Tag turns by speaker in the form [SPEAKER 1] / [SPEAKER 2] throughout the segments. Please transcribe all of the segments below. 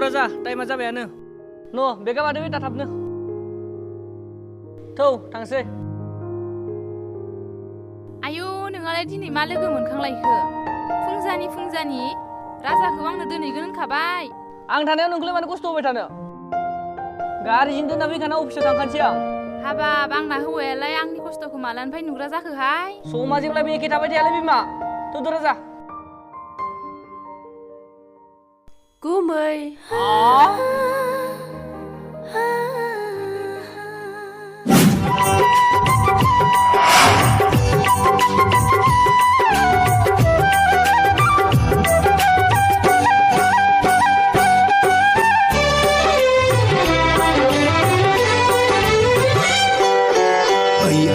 [SPEAKER 1] राजा टाइमा जाबायानो न' बेगा बादो दा थाबनो थौ थांसै
[SPEAKER 2] आयौ नोंहालाय दिनै मा लोगो मोनखांलायखो फुंजानि राजाखौ आंनो दोनहैगोन होनखाबाय
[SPEAKER 1] आं थानायाव नोंखौलाय मानो खस्थ' होबाय थानो गारिजों दोनना फैखाना अफिसाव थांखानोसै आं
[SPEAKER 2] हाबाब आंना हौवायालाय आंनि खस्थ'खौ मालानिफ्राय नुग्रा जाखोहाय
[SPEAKER 1] समा जेब्लाबो एखे थाबाय थायालै बिमा थौदो राजा
[SPEAKER 2] गुमै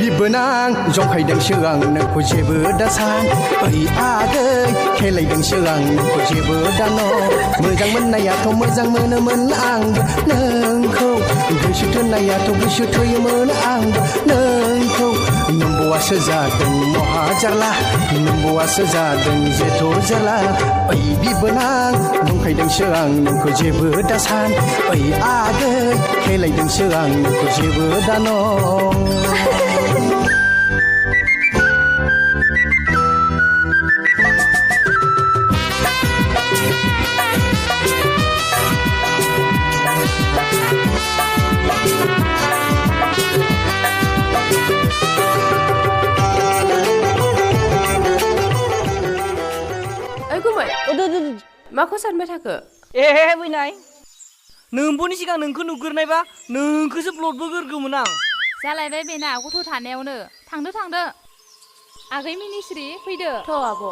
[SPEAKER 3] बिबोनां जंखायदोंसो आं नोंखौ जेबो दासान ओइ आगै खेलायदोंसो आं नोंखौ जेबो दान' मोजां मोननायाथ' मोजां मोनोमोन आंबो नोंखौ गोसो थोनायाथ' गोसो थोयोमोन आंबो नोंखौ नोम्ब'आसो जादों महा जारला नोम्ब'आसो जादों जेथ' जारला ओइ बिबोनां जंखायदोंसो आं नोंखौ जेबो दासान ओइ आगै खेलायदोंसो आं नोंखौ जेबो दान'
[SPEAKER 2] माखौ सानबाय थाखो
[SPEAKER 1] बैनाय नोंबोनि सिगां नोंखौ नुग्रोनायबा नोंखौसो ब्लडबो गोरगौमोन आं
[SPEAKER 2] जालायबाय बेना गथ' थानायावनो थांदो आगै मिनिस्रि फैदो थ' आब'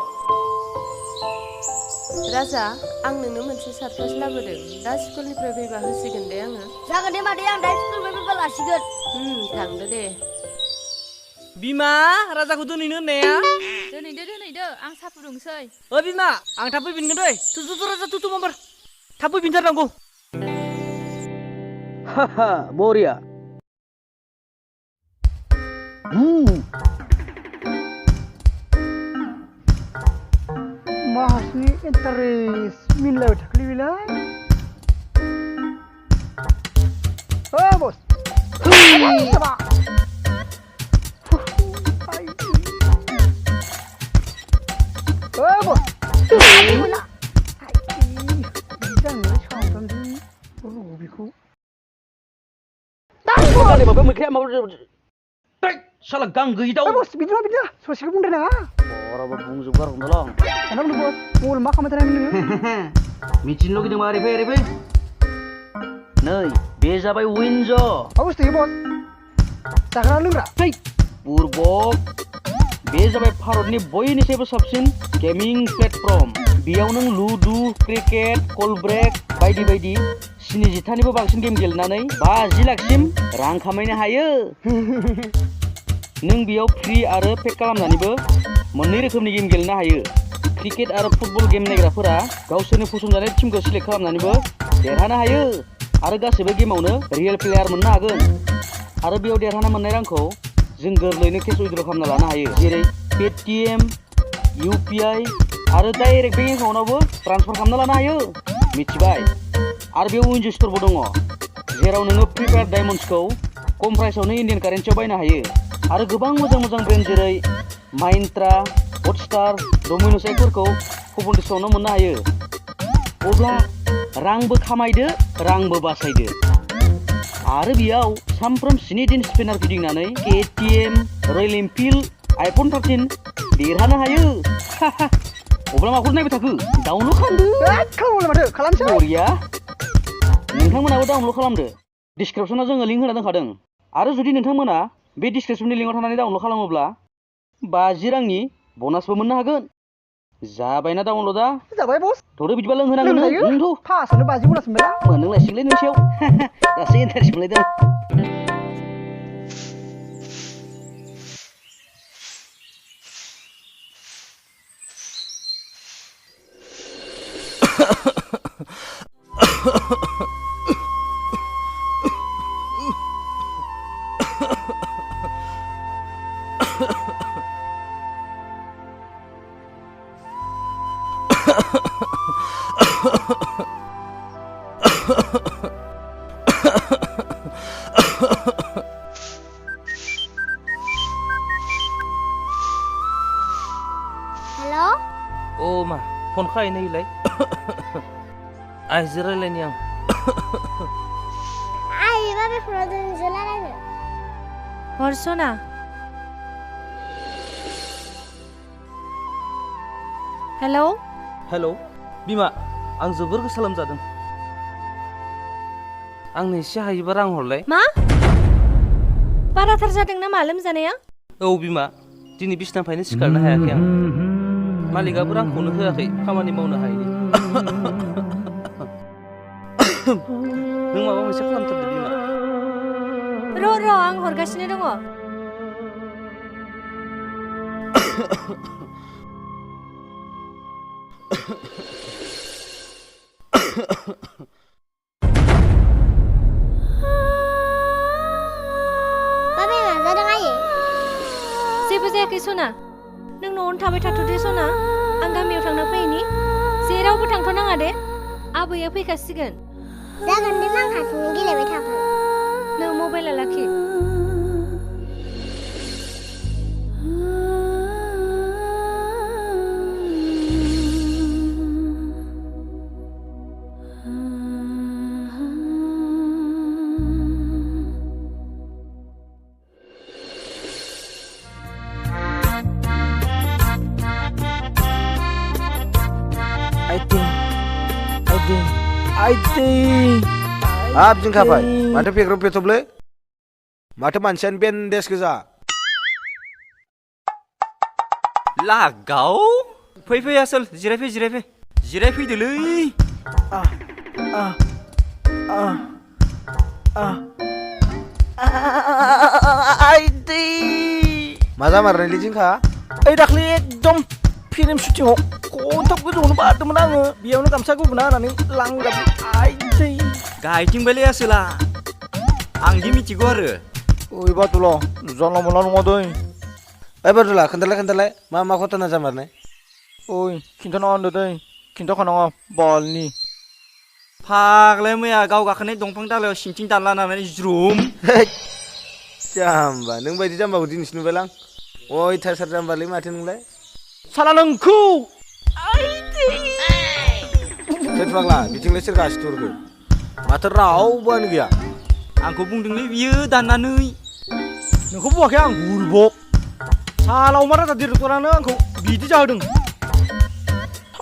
[SPEAKER 2] राजा आं नोंनो मोनसे सारप्राइज लाबोदों दा स्कुलनिफ्राय फैबा होसिगोन दे आङो
[SPEAKER 4] जागोन दे मादै आं दा स्कुलनिफ्राय फैबा लासिगोन
[SPEAKER 2] थांदो दे
[SPEAKER 1] बिमा राजाखौ दोनहैनो होननाया
[SPEAKER 2] दोनहैदो आं साहा फुदुंसै
[SPEAKER 1] ओ बिमा आं थाब फैफिनगोन दै थु राजा थु माबार थाब फैफिनथारनांगौ हाहा बरिया
[SPEAKER 5] माहासनि इन्टारेस्ट मिलायबाय थाखोलै बेलाय ओ बस
[SPEAKER 1] साला गां गैयि दाउ
[SPEAKER 5] बिदिनो ससेखौ बुंदो नाङा
[SPEAKER 1] बराबो बुंजोबगारगोन
[SPEAKER 5] दाना बुंदो बस मबाइल मा खालामबाय थानायमोन नोङो
[SPEAKER 1] मिथिनो लुगैदोंबा ओरै फै नै बे जाबाय विन्ज
[SPEAKER 5] मा बुस्थु बस जाग्रा लोंग्रा
[SPEAKER 1] बुरबक बे जाबाय भारतनि बयनिसायबो साबसिन गेमिं प्लेटफर्म बेयाव नों लुडु क्रिकेट कल ब्रेक बायदि 70थानिबो बांसिन गेम गेलेनानै 50 लाखसिम रां खामायनो हायो नों बेयाव फ्रि आरो पेक खालामनानैबो मोननै रोखोमनि गेम गेलेनो हायो क्रिकेट आरो फुटबल गेम नायग्राफोरा गावसोरनि फसंजानाय टीमखौ सिलेक्ट खालामनानैबो देरहानो हायो आरो गासैबो गेमावनो रियेल प्लेयार मोननो हागोन आरो बेयाव देरहाना मोननाय रांखौ जों गोरलैनो केश उइड्र खालामना लानो हायो जेरै पेटिएम UPI आरो डाइरेक्ट बेंक एकाउन्टआवबो ट्रान्सफार खालामना लानो हायो मिथिबाय आरो बेयाव विन्ज स्टरबो दङ जेराव नोङो प्रिपेयार डायमन्ड्सखौ खम प्राइसआवनो इन्डियान कारेन्सियाव बायनो हायो आरो गोबां मोजां ब्रेन्ड जेरै माइन्त्रा हटस्टार डमिन'स एगफोरखौ कुपन डिसकाउन्टआव मोननो हायो अब्ला रांबो खामायदो रांबो बासायदो आरो बेयाव सामफ्रोम 7 दिन स्पेनार फिदिंनानै KTM रयेल एनफिल्ड आइफन 13 देरहानो हायो अब्ला माखौ नायबाय थाखो डाउनलड खालामदो
[SPEAKER 5] माथो खालामसै
[SPEAKER 1] बरिया नोंथांमोनाबो डाउनलड खालामदो डिसक्रिपसनाव जोङो लिंक होना दोनखादों आरो जुदि नोंथांमोना बे डिसक्रिपसननि लिंकआव थानानै डाउनलड खालामोब्ला 50 रांनि बोनासबो मोननो हागोन जाबायना डाउनलडा
[SPEAKER 5] जाबाय बस
[SPEAKER 1] थोदो बिदिबा लोंहोनांगोन नोंथ'
[SPEAKER 5] फासआवनो 50 बोनास मोनबाय
[SPEAKER 1] मोनलोंलायसिगोनलै नोंसेयाव दासो इन्टारेस्ट मोनलायदों
[SPEAKER 6] बायनायलाय आइजो रायलायनि आं
[SPEAKER 4] Ay, babe, pero de Zelanda.
[SPEAKER 2] हर सना हेलौ
[SPEAKER 6] हेलौ बिमा आं जोबोर गोसा लोमजादों आंनो एसे हायोबा रां हरलाय
[SPEAKER 2] मा बाराथार जादों नामा लोमजानाया
[SPEAKER 6] औ बिमा दिनै बिसनानिफ्रायनो सिखारनो हायाखै आं मालिकआबो रांखौनो होआखै खामानि मावनो हायैनि नों माबा मोनसे खालामथारदो बिमा
[SPEAKER 2] र' आं हरगासिनो दङ
[SPEAKER 4] Babe, nggak ada aja.
[SPEAKER 2] जेबो जायाखै सना नों न'आवनो थाबाय थाथ'दे सना आं गामियाव थांना फैनि जेरावबो थांथ'नाङा दे आबैया फैखासिगोन
[SPEAKER 4] Jangan dia mang hasilnya gila betul.
[SPEAKER 2] नों मबाइला लाखि
[SPEAKER 7] Hap jeng kapai, mata pikir petoble, mata mansian bendes keza.
[SPEAKER 6] लागाव फै आसोल जिरायफैदोलै
[SPEAKER 7] Maza marah nih jengka.
[SPEAKER 5] दाख्लै एकदम फिल्म शुटिंआव खनथाम गोजौआवनो बारदोंमोन आङो बेयावनो गामसा गुबुना होनानै लांगाब आइदै
[SPEAKER 6] गायथिंबायलै आसोला आंदि मिथिगौ आरो
[SPEAKER 5] ओइ बाथुल जानला मोनला नङा दै
[SPEAKER 7] Barulah, kentalai, mama kota na jamarne.
[SPEAKER 5] ओइ खिन्थाना होनदो दै खिन्थाखानाङा बालनि
[SPEAKER 6] फाग्लाय मैया गाव गाखोनाय दंफां दालायाव सिंथिं दानलानानै ज्रुम
[SPEAKER 7] Jamba, neng bayi jamba udah nih nubelang. Oi, tasar jamba lima hati nulai.
[SPEAKER 5] साला नोंखौ
[SPEAKER 7] Setbanglah, bikin leser kasih turun. Mata rau ban gya.
[SPEAKER 6] आंखौ बुंदोंलै बियो दाननानै
[SPEAKER 5] नोंखौ बुङाखै आं बुरबक साला अमा राजा डिरेक्टरानो आंखौ बिदि जाहोदों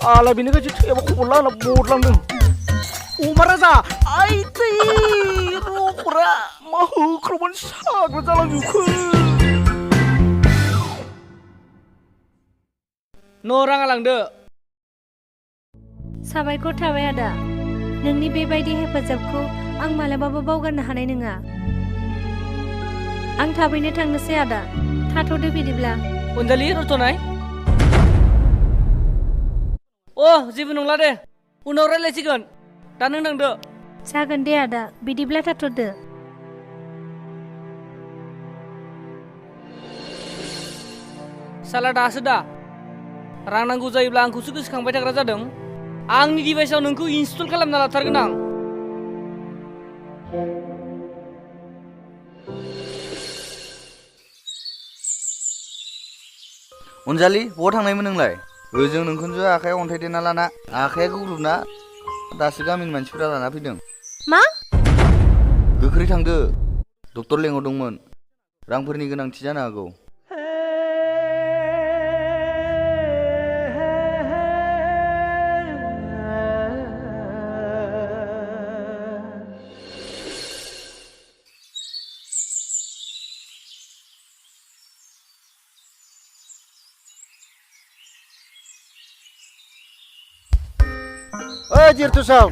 [SPEAKER 5] साला बेनि गाज्रि थैयाबा खबर लाना बदलांदों अमा राजा आइदै रखरा मा होख्रावबानो साग्रा जालांजोबखो
[SPEAKER 6] न' राङा लांदो
[SPEAKER 2] साबायखर थाबाय आदा नोंनि बेबायदि हेफाजाबखौ आं मालाबाबो बावगारनो हानाय नङा आं थाबैनो थांनोसै आदा थाथ'दो बिदिब्ला
[SPEAKER 6] अनजालि रथनाय जेबो नंला दे उनाव रायलायसिगोन दा नों थांदो
[SPEAKER 2] जागोन दे आदा बिदिब्ला थाथ'दो
[SPEAKER 6] साला दासो दा रां नांगौ जायोब्ला आंखौसो गोसोखांबाय थाग्रा जादों आंनि डिभाइसआव नोंखौ इनस्टल खालामना लाथारगोन आं
[SPEAKER 8] अनजालि बहा थांनायमोन नोंलाय ओजों नोंखुनजो आखायाव अन्थाइ देना लाना आखाया गुग्रुबना दासो गामिनि मानसिफोरा लाना फैदों
[SPEAKER 2] मा
[SPEAKER 8] गोख्रै थांदो डक्टर लेंहरदोंमोन रांफोरनि गोनांथि जानो हागौ
[SPEAKER 7] Jirtu saw.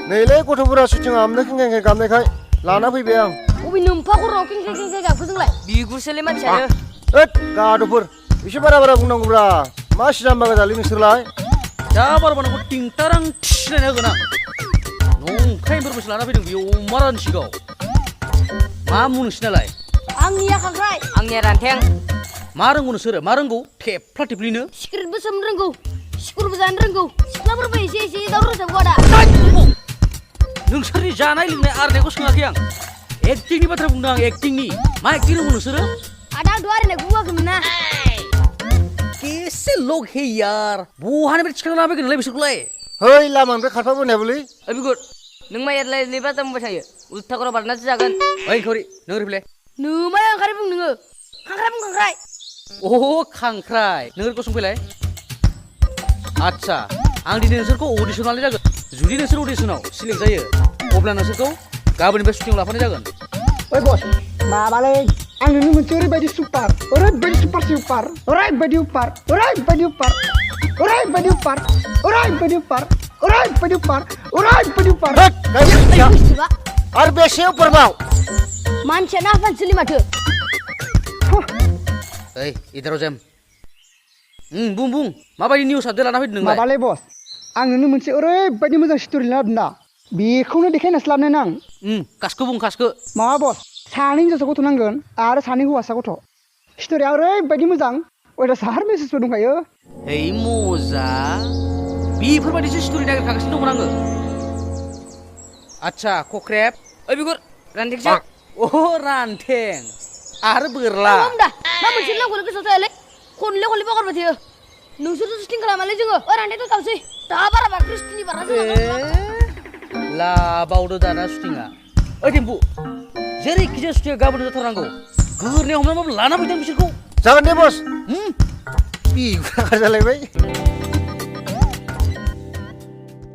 [SPEAKER 7] Nilai gथ'फोरा शुटिं आमनो खेंखें गामनायखाय लाना फैबाय आं
[SPEAKER 4] Ubi numpak kurang king gaku जोंलाय
[SPEAKER 6] बिगुरसोलै मानसियानो
[SPEAKER 7] गाद'फोर एसे बारा बुंनांगौब्रा मा सिजाम्बा गोजालै नोंसोरलाय
[SPEAKER 6] दा बारबा नोंखौ टिंटारां थिलायना होगोन आं नंखायफोरबोसो लाना फैदों बेयो अमारानि सिगाङाव मा मुं नोंसिनालाय
[SPEAKER 4] आंनिया खांख्राइ
[SPEAKER 6] आंनिया रान्थें मा रोंगौ नोंसोरो मा रोंगौ थेफ्ला थेफ्लिनो
[SPEAKER 4] सिक्रेटबो सोमनो रोंगौ सिकुरबो जानो रोंगौ सिख्लाफोरबो एसे दावराव रोजाबगौ आदा
[SPEAKER 6] नोंसोरनि जानाय लोंनाय आरनायखौ सोङाखै आं एक्टिंनि बाथ्रा बुंदों आं एक्टिंनि मा एक्टिं रोंगौ नोंसोरो
[SPEAKER 4] आदा दहाय आरनायखौ बुङाखैमोन ना
[SPEAKER 6] कैसे लोग है यार बहानिफ्राय थिखांना लाबोगोनलाय बिसोरखौलाय
[SPEAKER 7] है लामानिफ्राय खारफाबोनाय बोलै
[SPEAKER 4] ओइ बिगुर नों मा एरलाय बाजा बुंबाय थायो उल्था खर' बारनासो जागोन
[SPEAKER 6] ओइ खौरि नों ओरै फैलाय
[SPEAKER 4] नोमाया ओंखारै बुं नोङो खांख्राइ बुं खांख्राइ
[SPEAKER 6] अ खांख्राइ नों ओरै गसंफैलाय आच्छा आं दिनै नोंसोरखौ अडिसन लानाय जागोन जुदि नोंसोर अडिसनाव सिलेक्ट जायो अब्ला नोंसोरखौ गाबोननिफ्राय शुटिंआव लाफानाय जागोन
[SPEAKER 9] ओइ बस माबालै आं नुनो मोनसे ओरैबायदि सुपार ओरैबायदि सुपार ओरैबायदि उपार ओरैबायदि उपार ओरैबायदि उपार ओरैबायदि उपार ओरैबायदि उपार ओरैबायदि उपार
[SPEAKER 4] बुस्थुबा
[SPEAKER 7] आरो बेसे उपारबाव
[SPEAKER 4] मानसियानो आफानसोलि माथो
[SPEAKER 6] ओइ इदाराव जेम बुं माबायदि निउस आपडेट लाना फैदों नोंलाय
[SPEAKER 9] माबालै बस आं नुनो मोनसे ओरैबायदि मोजां स्ट'रि लाबोदों ना बेखौनो देखायनासो लाबोनाय आं
[SPEAKER 6] कासखौ बुं कासखौ
[SPEAKER 9] माबा बस सानै हिनजावसा गथ' नांगोन आरो सानै हौवासा गथ' स्ट'रिया ओरैबायदि मोजां अयदासार मेसेजबो दंखायो
[SPEAKER 6] ओइ मजा बेफोरबायदिसो स्ट'रि नागिरखागासिनो दंमोन आङो आच्छा कक्रेब
[SPEAKER 4] ओइ बिगुर रानथेंसो
[SPEAKER 6] अ रानथें आरो बोरला
[SPEAKER 4] दा मा मोनसे नांगौनो गोसोआव थायालै खनले बावगारबाय थायो नोंसोरथ' शुटिं खालामालै जोङो रानथेंथ' थावसै दा बाराबा क्रिस्टिनि बारा जालांगोन
[SPEAKER 6] लाबावदो दाना शुटिंआ ओइ टेम्पु जेरैखिजाया शुटिंआ गाबोन जाथारनांगौ गोरनायाव हमनानैबाबो लाना फैदों बिसोरखौ
[SPEAKER 7] जागोन दे बस बिगुरा जालायबाय